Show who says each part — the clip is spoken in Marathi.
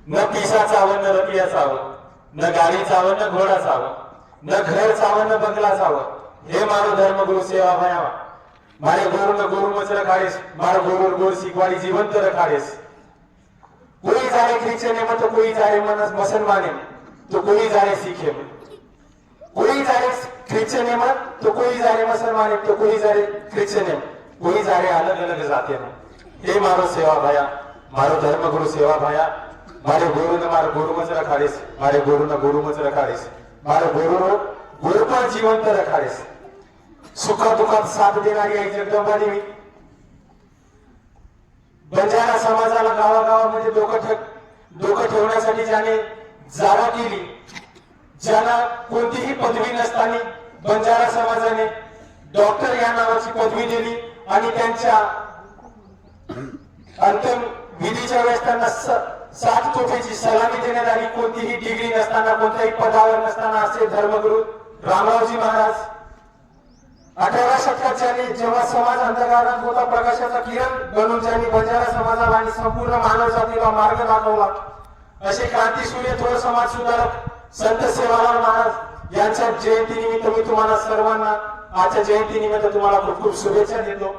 Speaker 1: न पिसा चावं न रतिया चावं, न गाडी चावं न घोडा चावं, न घर चावं न बंगला चावं, हे मारो धर्म गुरु सेवा भयावा। मारे गुरु न गुरु मच रखाड़ेस, मारो गुरु गुरु सीखवाड़ी जीवंत रखाड़ेस। कोई जारे ख्रिश्चन में तो कोई जारे मुसलमान में तो कोई जारे सिख में, कोई जारे ख्रिश्चन में तो कोई जारे मुसलमान में तो कोई जारे ख्रिश्चन में, कोई जारे अलग अलग जाते में। हे मारो सेवा भया, मारो धर्म गुरु सेवा भया। मारे गुरु ने मारो गुरु मच रखाड़ेस, मारे गुरु न गुरु मच रखाड़ेस, मारो गुरु गुरु पण जिवंत रखाड़ेस। सुखा दुखात साथ देणारी आई जगदंबा देवी बंजारा समाजाला गावागावामध्ये डोकं ठेवण्यासाठी ज्याने जागा केली, ज्यांना कोणतीही पदवी नसताना बंजारा समाजाने डॉक्टर या नावाची पदवी दिली आणि त्यांच्या अंतिम विधीच्या वेळेस त्यांना 60 तोफेची सलामी देण्यात आली। कोणतीही डिग्री नसताना, कोणत्याही पदावर नसताना असे धर्मगुरु रामरावजी महाराज 18व्या शतकात ज्यांनी जेव्हा समाज अंधकारात होता प्रकाशाचा किरण बनून ज्यांनी बंजारा समाजाला आणि संपूर्ण मानव जातीला मार्ग दाखवला, असे क्रांतीसूर्य थोर समाज सुधारक संत सेवालाल महाराज यांच्या जयंतीनिमित्त मी तुम्हाला सर्वांना आजच्या जयंतीनिमित्त तुम्हाला खूप खूप शुभेच्छा देतो।